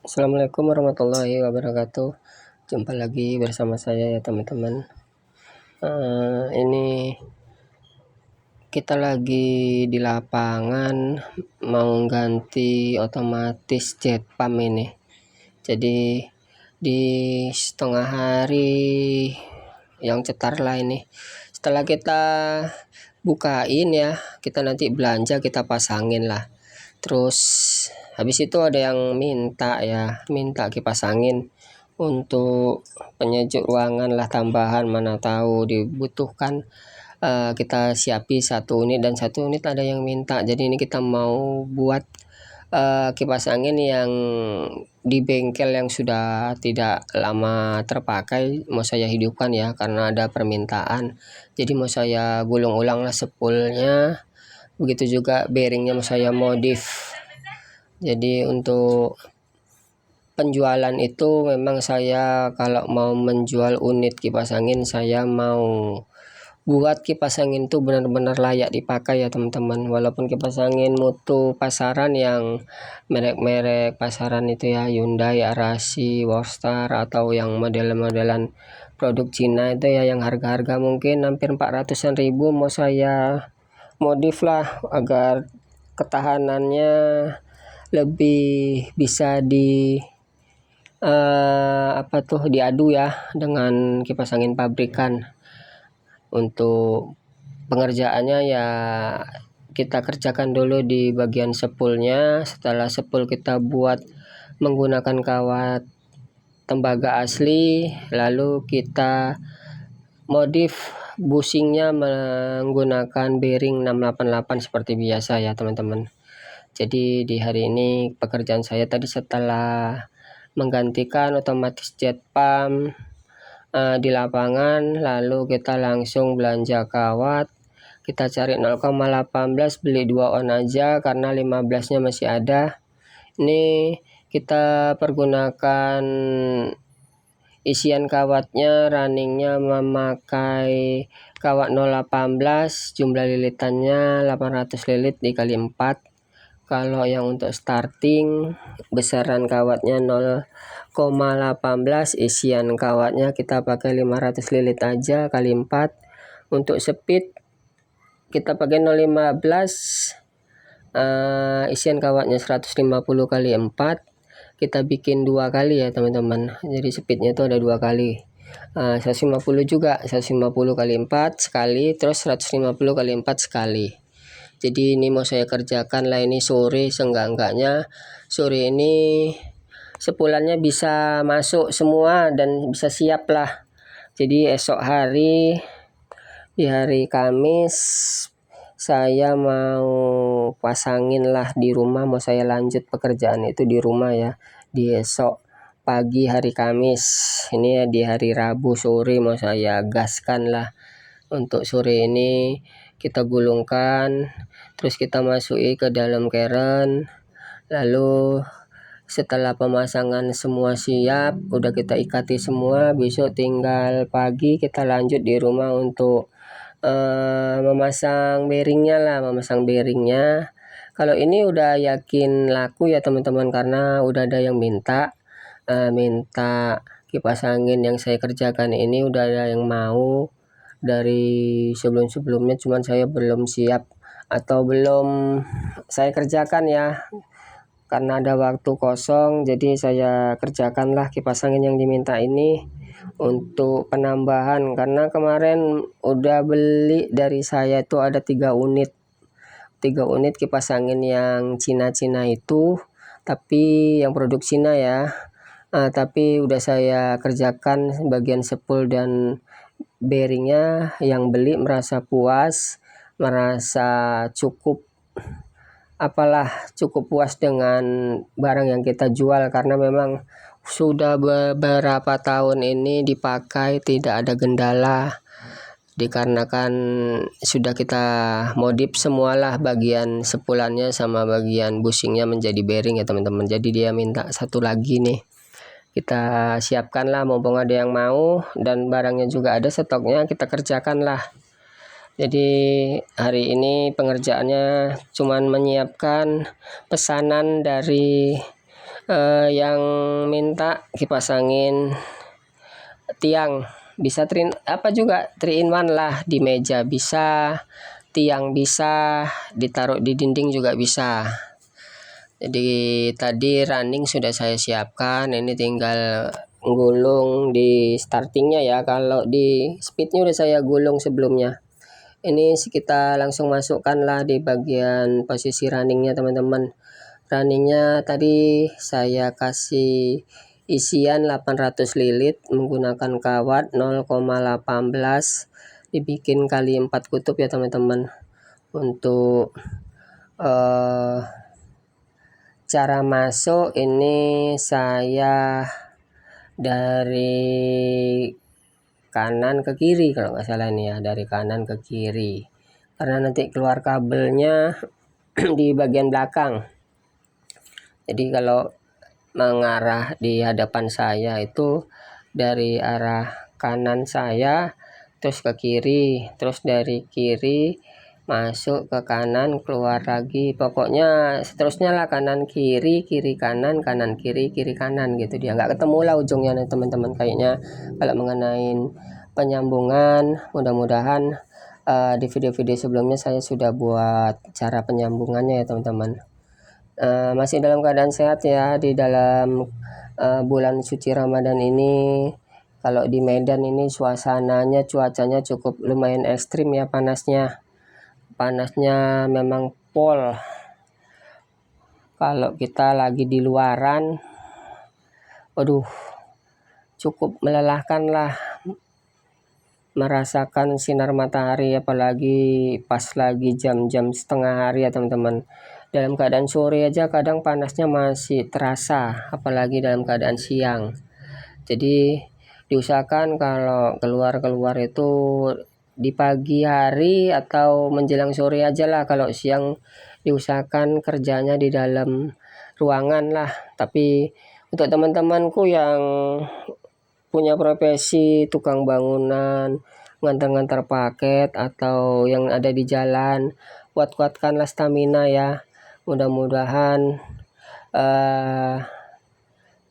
Assalamualaikum warahmatullahi wabarakatuh. Jumpa lagi bersama saya ya teman-teman. Ini kita lagi di lapangan mau ganti otomatis jet pump ini. Jadi di setengah hari yang cetar lah ini. Setelah kita bukain ya, kita nanti belanja, kita pasangin lah. Terus habis itu ada yang minta kipas angin untuk penyejuk ruangan lah, tambahan, mana tahu dibutuhkan. Kita siapi 1 unit dan 1 unit ada yang minta. Jadi ini kita mau buat kipas angin yang di bengkel yang sudah tidak lama terpakai, mau saya hidupkan ya karena ada permintaan. Jadi mau saya gulung ulang lah spoolnya, begitu juga bearingnya mau saya modif. Jadi untuk penjualan itu memang saya kalau mau menjual unit kipas angin, saya mau buat kipas angin itu benar-benar layak dipakai ya teman-teman. Walaupun kipas angin mutu pasaran yang merek-merek pasaran itu ya, Hyundai, Arashi, Warstar, atau yang model-modelan produk Cina itu ya, yang harga-harga mungkin hampir 400-an ribu, mau saya modif lah agar ketahanannya lebih bisa diadu ya dengan kipas angin pabrikan. Untuk pengerjaannya ya kita kerjakan dulu di bagian spoolnya. Setelah spool kita buat menggunakan kawat tembaga asli, lalu kita modif bushingnya menggunakan bearing 688 seperti biasa ya teman-teman. Jadi di hari ini pekerjaan saya tadi setelah menggantikan otomatis jet pump di lapangan, lalu kita langsung belanja kawat. Kita cari 0,18, beli 2 on aja karena 15-nya masih ada. Ini kita pergunakan isian kawatnya, runningnya memakai kawat 018, jumlah lilitannya 800 lilit dikali 4. Kalau yang untuk starting besaran kawatnya 0,18, isian kawatnya kita pakai 500 lilit aja kali 4. Untuk speed kita pakai 0,15, isian kawatnya 150 kali 4. Kita bikin 2 kali ya teman-teman. Jadi speednya itu ada 2 kali. 150 juga, 150 kali 4 sekali, terus 150 kali 4 sekali. Jadi ini mau saya kerjakan lah ini sore, seenggak-enggaknya sore ini sepulannya bisa masuk semua dan bisa siap lah. Jadi esok hari, di hari Kamis, saya mau pasangin lah di rumah, mau saya lanjut pekerjaan itu di rumah ya, di esok pagi hari Kamis. Ini ya di hari Rabu sore mau saya gaskan lah. Untuk sore ini kita gulungkan, terus kita masuki ke dalam keren. Lalu setelah pemasangan semua siap, udah kita ikati semua, besok tinggal pagi kita lanjut di rumah untuk memasang bearingnya. Kalau ini udah yakin laku ya teman-teman, karena udah ada yang minta kipas angin yang saya kerjakan ini, udah ada yang mau dari sebelum-sebelumnya, cuman saya belum siap atau belum saya kerjakan ya karena ada waktu kosong. Jadi saya kerjakanlah kipas angin yang diminta ini untuk penambahan, karena kemarin udah beli dari saya itu ada 3 unit kipas angin yang Cina-Cina itu, tapi yang produk Cina ya. Tapi udah saya kerjakan bagian spool dan bearingnya. Yang beli merasa puas, merasa cukup puas dengan barang yang kita jual, karena memang sudah beberapa tahun ini dipakai tidak ada kendala, dikarenakan sudah kita modif semualah bagian sepulannya sama bagian bushingnya menjadi bearing ya teman-teman. Jadi dia minta 1 lagi nih, kita siapkan lah mumpung ada yang mau dan barangnya juga ada stoknya, kita kerjakan lah. Jadi hari ini pengerjaannya cuman menyiapkan pesanan dari Yang minta kipas angin tiang bisa apa juga 3 in 1 lah, di meja bisa, tiang bisa, ditaruh di dinding juga bisa. Jadi tadi running sudah saya siapkan, ini tinggal gulung di startingnya ya. Kalau di speednya udah saya gulung sebelumnya. Ini kita langsung masukkan lah di bagian posisi runningnya teman-teman. Runningnya tadi saya kasih isian 800 lilit menggunakan kawat 0,18, dibikin kali 4 kutub ya teman-teman. Untuk cara masuk ini saya dari kanan ke kiri kalau nggak salah ini ya, dari kanan ke kiri, karena nanti keluar kabelnya di bagian belakang. Jadi kalau mengarah di hadapan saya itu dari arah kanan saya, terus ke kiri, terus dari kiri masuk ke kanan, keluar lagi, pokoknya seterusnya lah, kanan kiri kiri kanan kanan kiri kiri kanan gitu, dia nggak ketemu lah ujungnya nih teman-teman. Kayaknya kalau mengenai penyambungan, mudah-mudahan di video-video sebelumnya saya sudah buat cara penyambungannya ya teman-teman. Masih dalam keadaan sehat ya di dalam bulan suci Ramadan ini. Kalau di Medan ini suasananya, cuacanya cukup lumayan ekstrim ya, panasnya memang pol. Kalau kita lagi di luaran, waduh, cukup melelahkan lah merasakan sinar matahari, apalagi pas lagi jam-jam setengah hari ya teman-teman. Dalam keadaan sore aja kadang panasnya masih terasa, apalagi dalam keadaan siang. Jadi diusahakan kalau keluar-keluar itu di pagi hari atau menjelang sore aja lah. Kalau siang diusahakan kerjanya di dalam ruangan lah. Tapi untuk teman-temanku yang punya profesi tukang bangunan, ngantar-ngantar paket, atau yang ada di jalan, kuat-kuatkanlah stamina ya. Mudah-mudahan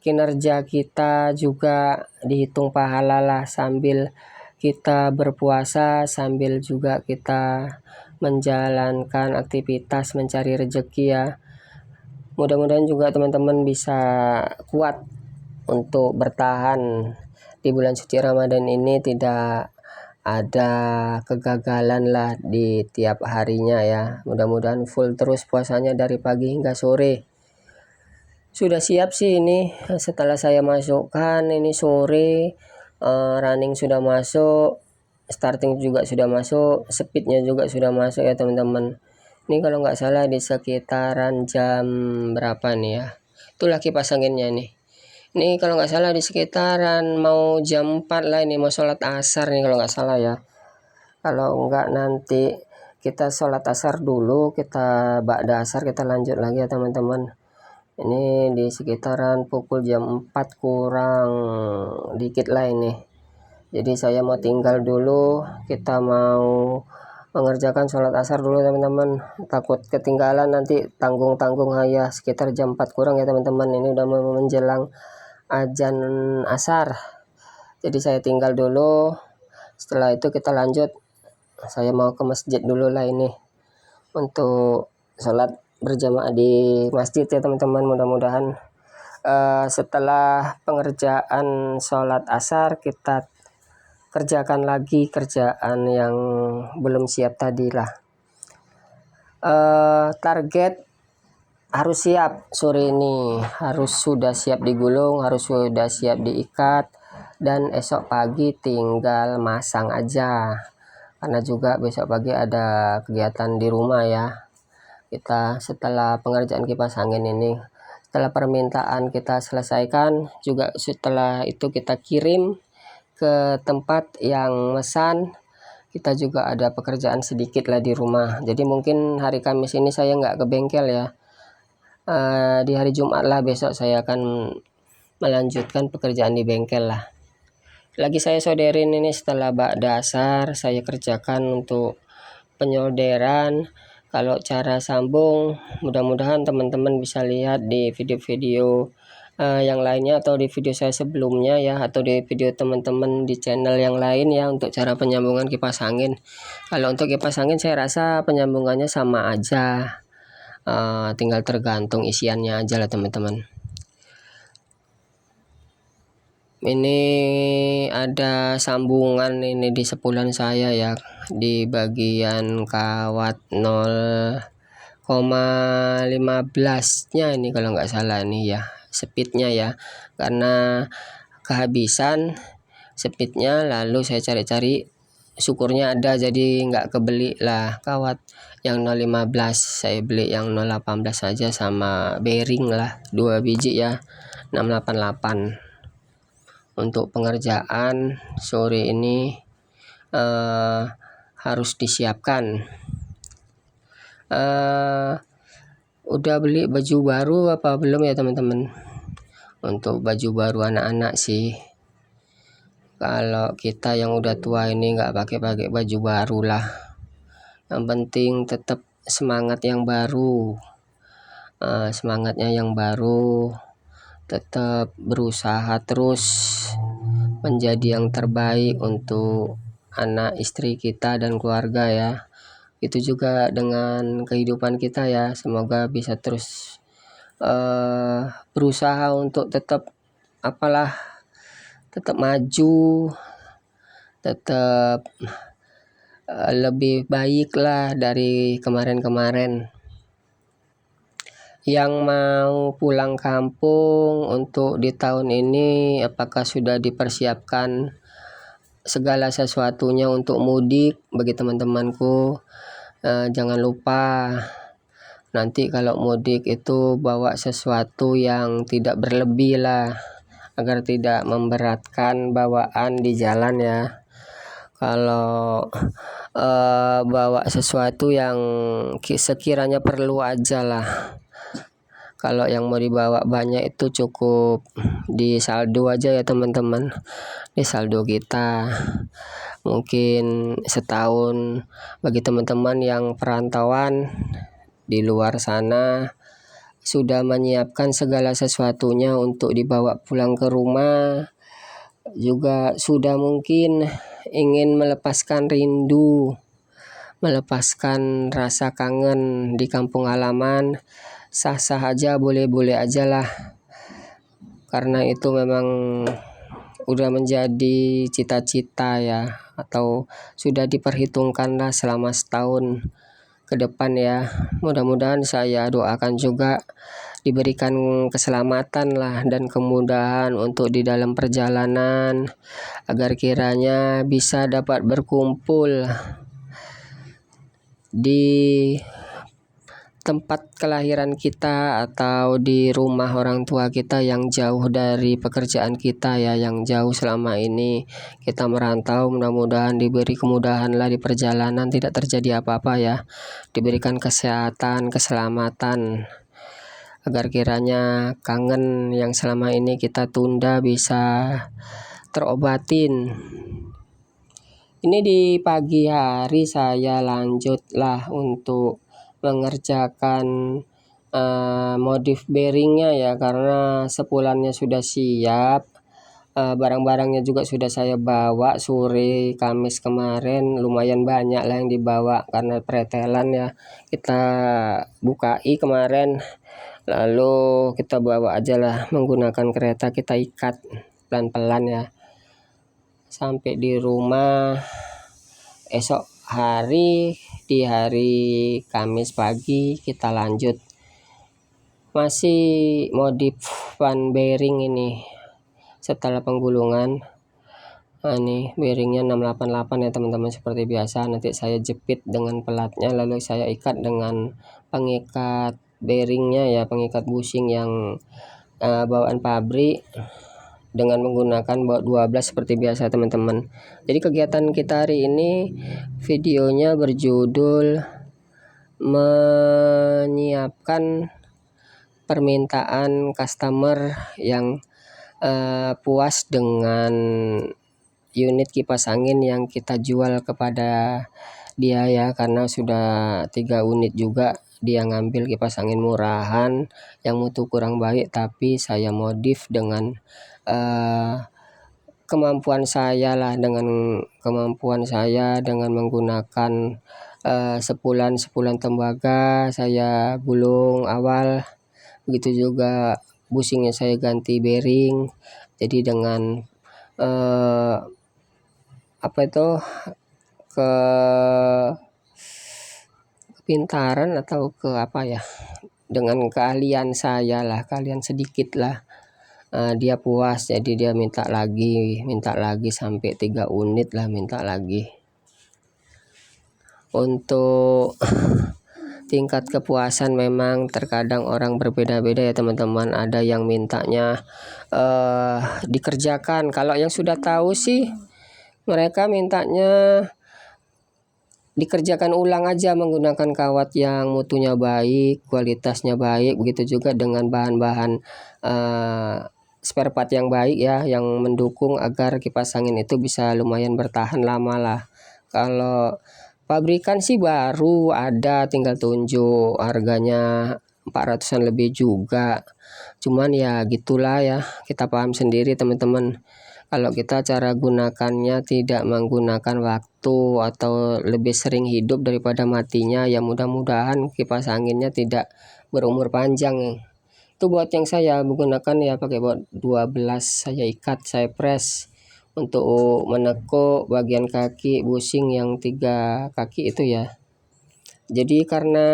kinerja kita juga dihitung pahala lah, sambil kita berpuasa, sambil juga kita menjalankan aktivitas mencari rezeki ya. Mudah-mudahan juga teman-teman bisa kuat untuk bertahan di bulan suci Ramadan ini, tidak ada kegagalan lah di tiap harinya ya. Mudah-mudahan full terus puasanya dari pagi hingga sore. Sudah siap sih ini setelah saya masukkan ini sore. Running sudah masuk, starting juga sudah masuk, speednya juga sudah masuk ya teman-teman. Ini kalau nggak salah di sekitaran jam berapa nih ya, itulah kipas anginnya nih. Ini kalau nggak salah di sekitaran mau jam 4 lah, ini mau sholat asar nih kalau nggak salah ya. Kalau nggak nanti kita sholat asar dulu, kita ba'da asar kita lanjut lagi ya teman-teman. Ini di sekitaran pukul jam 4 kurang dikit lah ini. Jadi saya mau tinggal dulu, kita mau mengerjakan sholat asar dulu teman-teman. Takut ketinggalan nanti tanggung-tanggung ya, sekitar jam 4 kurang ya teman-teman. Ini udah mau menjelang azan asar. Jadi saya tinggal dulu, setelah itu kita lanjut. Saya mau ke masjid dulu lah ini untuk sholat berjamaah di masjid ya teman-teman. Mudah-mudahan setelah pengerjaan sholat asar kita kerjakan lagi kerjaan yang belum siap tadi lah. Target harus siap sore ini, harus sudah siap digulung, harus sudah siap diikat, dan esok pagi tinggal masang aja, karena juga besok pagi ada kegiatan di rumah ya. Kita setelah pengerjaan kipas angin ini, setelah permintaan kita selesaikan juga, setelah itu kita kirim ke tempat yang mesan. Kita juga ada pekerjaan sedikit lah di rumah, jadi mungkin hari Kamis ini saya nggak ke bengkel ya. Di hari Jumat lah besok saya akan melanjutkan pekerjaan di bengkel lah. Lagi saya solderin ini, setelah ba'da asar saya kerjakan untuk penyolderan. Kalau cara sambung, mudah-mudahan teman-teman bisa lihat di video-video yang lainnya atau di video saya sebelumnya ya, atau di video teman-teman di channel yang lain ya, untuk cara penyambungan kipas angin. Kalau untuk kipas angin saya rasa penyambungannya sama aja, tinggal tergantung isiannya aja lah teman-teman. Ini ada sambungan ini di sepulan saya ya, di bagian kawat 0,15-nya ini kalau nggak salah nih ya, speednya ya, karena kehabisan speednya, lalu saya cari-cari, syukurnya ada, jadi nggak kebeli lah kawat yang 0,15, saya beli yang 0,18 saja, sama bearing lah 2 biji ya, 688. Untuk pengerjaan sore ini harus disiapkan. Udah beli baju baru apa belum ya teman-teman? Untuk baju baru anak-anak sih, kalau kita yang udah tua ini nggak pakai baju baru lah. Yang penting tetap semangat yang baru, semangatnya yang baru, tetap berusaha terus menjadi yang terbaik untuk anak, istri kita dan keluarga ya. Itu juga dengan kehidupan kita ya, semoga bisa terus berusaha untuk tetap tetap maju, tetap lebih baik lah dari kemarin-kemarin. Yang mau pulang kampung untuk di tahun ini, apakah sudah dipersiapkan segala sesuatunya untuk mudik? Bagi teman-temanku, jangan lupa nanti kalau mudik itu bawa sesuatu yang tidak berlebih lah, agar tidak memberatkan bawaan di jalan ya. Kalau bawa sesuatu yang sekiranya perlu aja lah. Kalau yang mau dibawa banyak itu cukup di saldo aja ya teman-teman, di saldo kita. Mungkin setahun bagi teman-teman yang perantauan di luar sana sudah menyiapkan segala sesuatunya untuk dibawa pulang ke rumah, juga sudah mungkin ingin melepaskan rindu, melepaskan rasa kangen di kampung halaman. Sah-sah aja, boleh-boleh aja lah, karena itu memang udah menjadi cita-cita ya, atau sudah diperhitungkan lah selama setahun ke depan ya. Mudah-mudahan saya doakan juga diberikan keselamatan lah dan kemudahan untuk di dalam perjalanan, agar kiranya bisa dapat berkumpul di tempat kelahiran kita atau di rumah orang tua kita yang jauh dari pekerjaan kita ya, yang jauh selama ini kita merantau. Mudah-mudahan diberi kemudahan lah di perjalanan, tidak terjadi apa-apa ya, diberikan kesehatan, keselamatan, agar kiranya kangen yang selama ini kita tunda bisa terobatin. Ini di pagi hari saya lanjutlah untuk mengerjakan modif bearingnya ya, karena sepulannya sudah siap, barang-barangnya juga sudah saya bawa sore Kamis kemarin. Lumayan banyak lah yang dibawa karena pretelan ya, kita bukai kemarin, lalu kita bawa aja lah menggunakan kereta, kita ikat pelan-pelan ya. Sampai di rumah esok hari, di hari Kamis pagi kita lanjut masih modif ban bearing ini setelah penggulungan. Ini bearingnya 688 ya teman-teman, seperti biasa. Nanti saya jepit dengan pelatnya, lalu saya ikat dengan pengikat bearingnya ya, pengikat bushing yang bawaan pabrik, dengan menggunakan baut 12 seperti biasa teman-teman. Jadi kegiatan kita hari ini videonya berjudul menyiapkan permintaan customer yang puas dengan unit kipas angin yang kita jual kepada dia ya, karena sudah 3 unit juga dia ngambil kipas angin murahan yang mutu kurang baik, tapi saya modif dengan kemampuan saya lah, dengan kemampuan saya dengan menggunakan sepulan tembaga saya gulung awal, begitu juga bushingnya saya ganti bearing. Jadi dengan apa itu kepintaran atau ke apa ya, dengan keahlian saya lah, keahlian sedikit lah, dia puas, jadi dia minta lagi sampai 3 unit lah, minta lagi. Untuk tingkat kepuasan memang terkadang orang berbeda-beda ya teman-teman. Ada yang mintanya dikerjakan. Kalau yang sudah tahu sih mereka mintanya dikerjakan ulang aja menggunakan kawat yang mutunya baik, kualitasnya baik, begitu juga dengan bahan-bahan spare part yang baik ya, yang mendukung agar kipas angin itu bisa lumayan bertahan lama lah. Kalau pabrikan sih baru ada, tinggal tunjuk, harganya 400-an lebih juga. Cuman ya gitulah ya, kita paham sendiri teman-teman. Kalau kita cara gunakannya tidak menggunakan waktu atau lebih sering hidup daripada matinya, ya mudah-mudahan kipas anginnya tidak berumur panjang. Itu buat yang saya menggunakan ya pakai buat 12, saya ikat, saya press untuk menekuk bagian kaki bushing yang 3 kaki itu ya. Jadi karena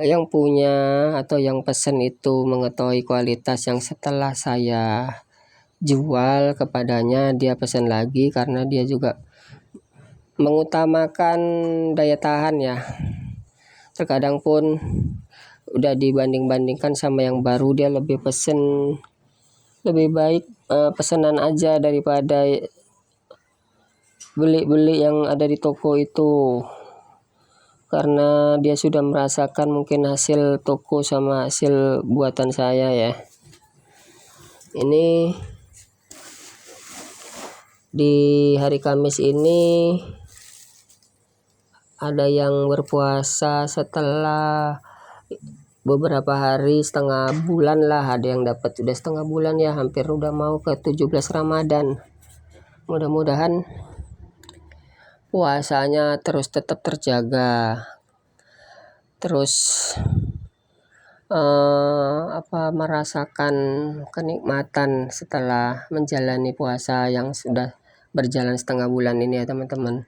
yang punya atau yang pesen itu mengetahui kualitas yang setelah saya jual kepadanya, dia pesan lagi karena dia juga mengutamakan daya tahan ya. Terkadang pun udah dibanding-bandingkan sama yang baru, dia lebih pesen lebih baik pesanan aja daripada beli yang ada di toko itu, karena dia sudah merasakan mungkin hasil toko sama hasil buatan saya ya. Ini di hari Kamis ini ada yang berpuasa setelah beberapa hari, setengah bulan lah, ada yang dapat udah setengah bulan ya, hampir udah mau ke 17 Ramadan. Mudah-mudahan puasanya terus tetap terjaga, terus merasakan kenikmatan setelah menjalani puasa yang sudah berjalan setengah bulan ini ya teman-teman.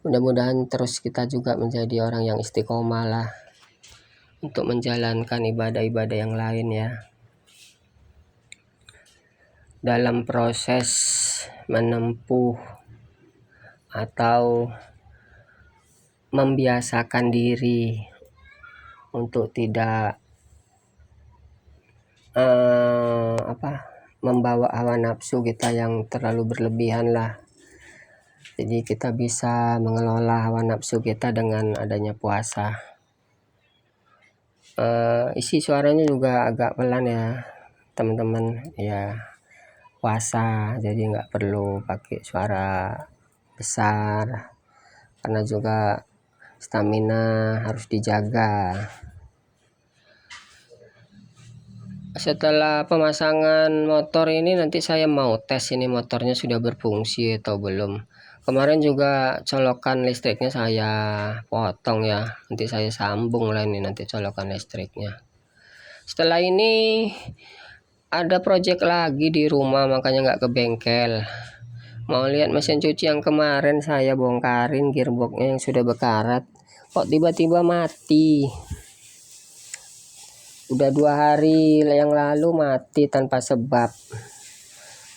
Mudah-mudahan terus kita juga menjadi orang yang istiqomah lah untuk menjalankan ibadah-ibadah yang lain ya. Dalam proses menempuh atau membiasakan diri untuk tidak membawa hawa nafsu kita yang terlalu berlebihan lah. Jadi kita bisa mengelola hawa nafsu kita dengan adanya puasa. Isi suaranya juga agak pelan ya teman-teman ya, puasa jadi nggak perlu pakai suara besar karena juga stamina harus dijaga. Setelah pemasangan motor ini nanti saya mau tes ini motornya sudah berfungsi atau belum. Kemarin juga colokan listriknya saya potong ya, nanti saya sambung lah ini nanti colokan listriknya. Setelah ini ada project lagi di rumah, makanya nggak ke bengkel. Mau lihat mesin cuci yang kemarin saya bongkarin gearboxnya yang sudah berkarat, kok tiba-tiba mati. Udah 2 hari yang lalu mati tanpa sebab.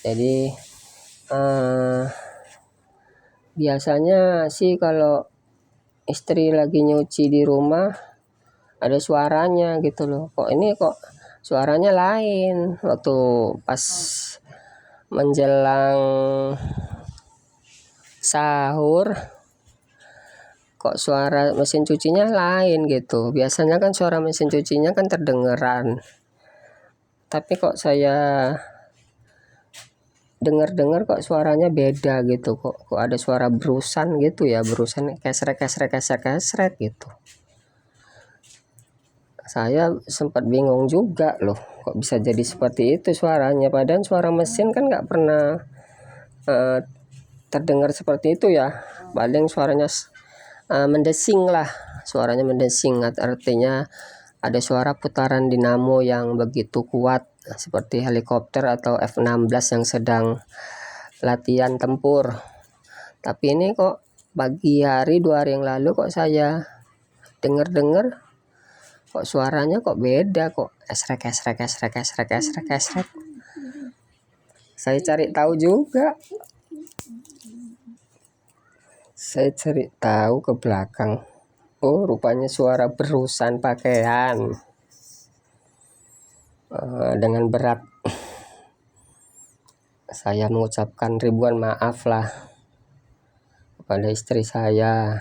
Jadi biasanya sih kalau istri lagi nyuci di rumah ada suaranya gitu loh, kok ini kok suaranya lain. Waktu pas menjelang sahur kok suara mesin cucinya lain gitu. Biasanya kan suara mesin cucinya kan terdengeran, tapi kok saya dengar-dengar kok suaranya beda gitu, kok ada suara berusan gitu ya, berusan kesrek gitu. Saya sempat bingung juga loh, kok bisa jadi seperti itu suaranya, padahal suara mesin kan nggak pernah terdengar seperti itu ya. Paling suaranya mendesing lah, suaranya mendesing, artinya ada suara putaran dinamo yang begitu kuat seperti helikopter atau F-16 yang sedang latihan tempur. Tapi ini kok pagi hari 2 hari yang lalu kok saya dengar kok suaranya kok beda, kok esrek. Saya cari tahu juga. Saya cari tahu ke belakang. Oh, rupanya suara berusan pakaian dengan berat. Saya mengucapkan ribuan maaf lah kepada istri saya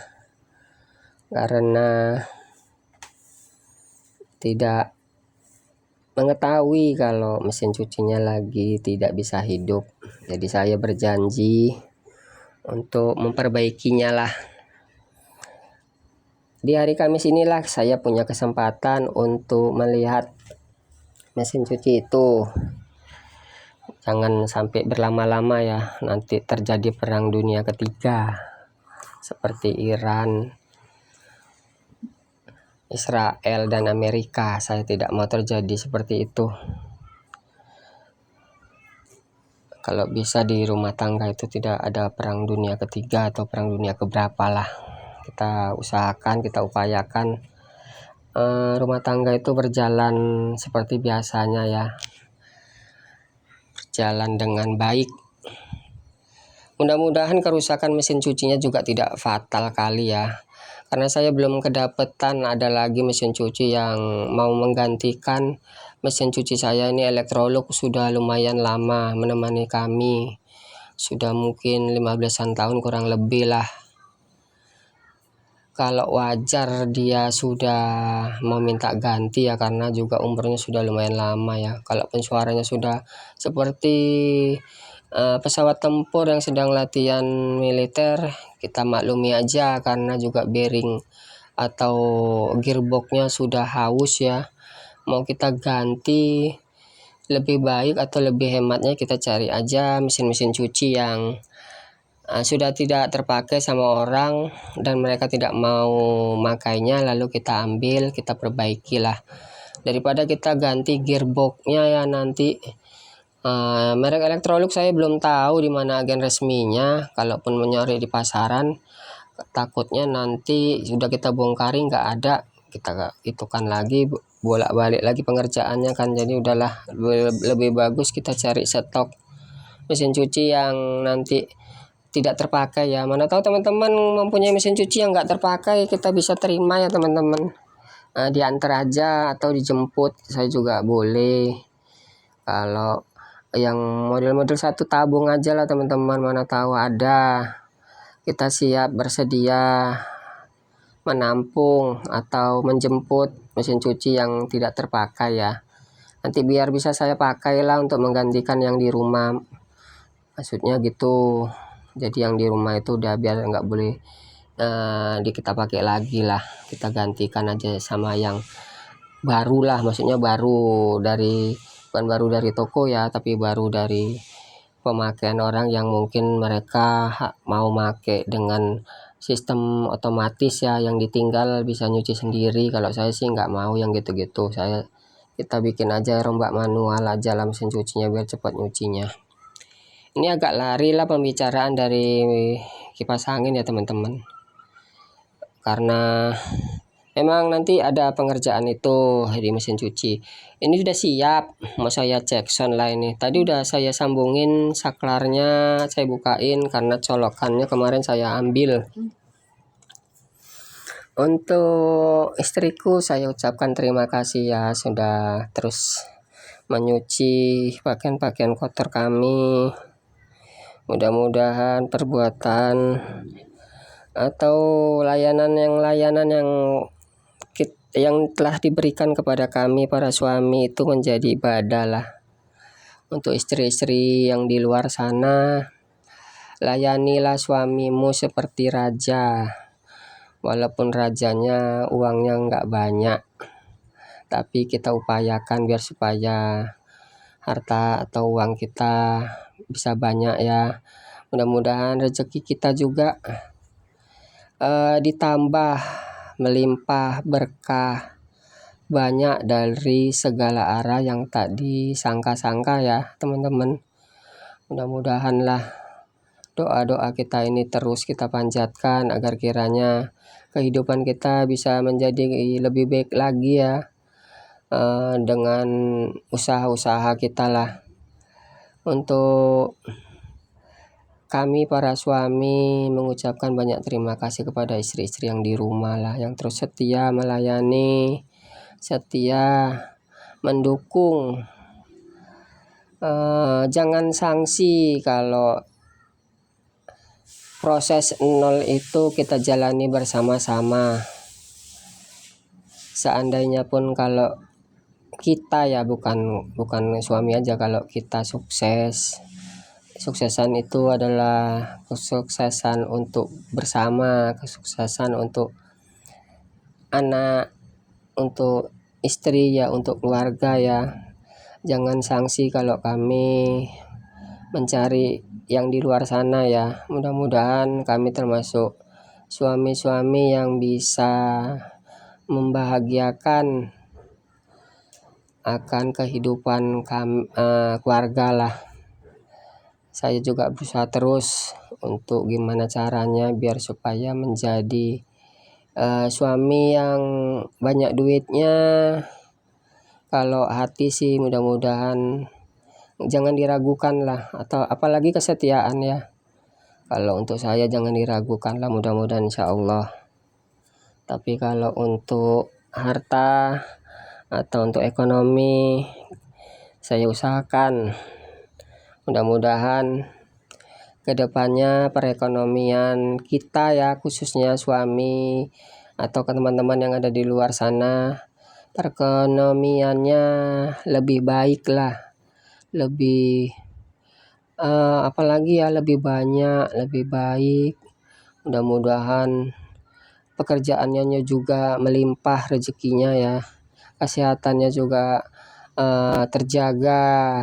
karena tidak mengetahui kalau mesin cucinya lagi tidak bisa hidup. Jadi saya berjanji untuk memperbaikinya lah. Di hari Kamis inilah saya punya kesempatan untuk melihat mesin cuci itu. Jangan sampai berlama-lama ya, nanti terjadi perang dunia ketiga seperti Iran, Israel dan Amerika. Saya tidak mau terjadi seperti itu. Kalau bisa di rumah tangga itu tidak ada perang dunia ketiga atau perang dunia keberapa lah. Kita usahakan, kita upayakan rumah tangga itu berjalan seperti biasanya ya, berjalan dengan baik. Mudah-mudahan kerusakan mesin cucinya juga tidak fatal kali ya, karena saya belum kedapetan ada lagi mesin cuci yang mau menggantikan mesin cuci saya ini. Electrolux sudah lumayan lama menemani kami, sudah mungkin 15-an tahun kurang lebih lah. Kalau wajar dia sudah mau minta ganti ya, karena juga umurnya sudah lumayan lama ya. Kalaupun suaranya sudah seperti pesawat tempur yang sedang latihan militer, kita maklumi aja, karena juga bearing atau gearboxnya sudah haus ya. Mau kita ganti, lebih baik atau lebih hematnya kita cari aja mesin-mesin cuci yang sudah tidak terpakai sama orang dan mereka tidak mau makainya, lalu kita ambil, kita perbaiki lah, daripada kita ganti gearboxnya ya nanti. Merek Electrolux saya belum tahu di mana agen resminya. Kalaupun mencari di pasaran, takutnya nanti sudah kita bongkarin nggak ada, kita itu kan lagi bolak-balik lagi pengerjaannya kan. Jadi udahlah, lebih bagus kita cari stok mesin cuci yang nanti tidak terpakai ya. Mana tahu teman-teman mempunyai mesin cuci yang nggak terpakai, kita bisa terima ya teman-teman. Diantar aja atau dijemput saya juga boleh. Kalau yang model-model satu tabung aja lah teman-teman, mana tahu ada, kita siap bersedia menampung atau menjemput mesin cuci yang tidak terpakai ya. Nanti biar bisa saya pakai lah untuk menggantikan yang di rumah, maksudnya gitu. Jadi yang di rumah itu udah biar nggak boleh kita pakai lagi lah, kita gantikan aja sama yang baru lah, maksudnya baru dari, bukan baru dari toko ya, tapi baru dari pemakaian orang yang mungkin mereka mau pakai dengan sistem otomatis ya, yang ditinggal bisa nyuci sendiri. Kalau saya sih nggak mau yang gitu-gitu, kita bikin aja rombak manual aja lah mesin cucinya biar cepat nyucinya. Ini agak lari lah pembicaraan dari kipas angin ya teman-teman, karena memang nanti ada pengerjaan itu di mesin cuci. Ini sudah siap, mau saya cek sound lah ini. Tadi udah saya sambungin saklarnya, saya bukain karena colokannya kemarin saya ambil. Untuk istriku saya ucapkan terima kasih ya, sudah terus menyuci pakaian-pakaian kotor kami. Mudah-mudahan perbuatan atau layanan yang telah diberikan kepada kami para suami itu menjadi ibadah lah, Untuk istri-istri yang di luar sana, layanilah suamimu seperti raja. Walaupun rajanya uangnya nggak banyak, tapi kita upayakan biar supaya harta atau uang kita bisa banyak ya. Mudah-mudahan rezeki kita juga ditambah melimpah berkah banyak dari segala arah yang tak disangka-sangka ya teman-teman. Mudah-mudahan lah doa-doa kita ini terus kita panjatkan agar kiranya kehidupan kita bisa menjadi lebih baik lagi ya, dengan usaha-usaha kita lah. Untuk kami para suami mengucapkan banyak terima kasih kepada istri-istri yang di rumah lah, yang terus setia melayani, setia mendukung. Jangan sanksi kalau proses nol itu kita jalani bersama-sama. Seandainya pun kalau kita ya, bukan suami aja, kalau kita sukses, kesuksesan itu adalah kesuksesan untuk bersama, kesuksesan untuk anak, untuk istri ya, untuk keluarga ya. Jangan sanksi kalau kami mencari yang di luar sana ya. Mudah-mudahan kami termasuk suami-suami yang bisa membahagiakan akan kehidupan keluarga lah. Saya juga berusaha terus untuk gimana caranya biar supaya menjadi suami yang banyak duitnya. Kalau hati sih mudah-mudahan jangan diragukan lah, atau apalagi kesetiaan ya. Kalau untuk saya jangan diragukan lah, mudah-mudahan insya Allah. Tapi kalau untuk harta atau untuk ekonomi, saya usahakan mudah-mudahan kedepannya perekonomian kita ya, khususnya suami atau ke teman-teman yang ada di luar sana, perekonomiannya lebih baik lah, lebih apalagi ya, lebih banyak, lebih baik. Mudah-mudahan pekerjaannya juga melimpah rezekinya ya, kesehatannya juga terjaga,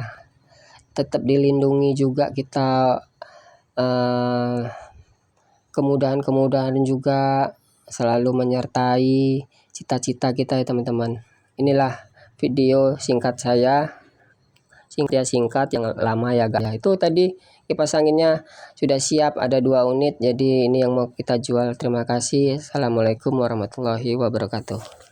tetap dilindungi juga kita, kemudahan-kemudahan juga selalu menyertai cita-cita kita ya teman-teman. Inilah video singkat saya, singkat yang lama ya guys. Itu tadi kipas anginnya sudah siap, ada 2 unit, jadi ini yang mau kita jual. Terima kasih. Assalamualaikum warahmatullahi wabarakatuh.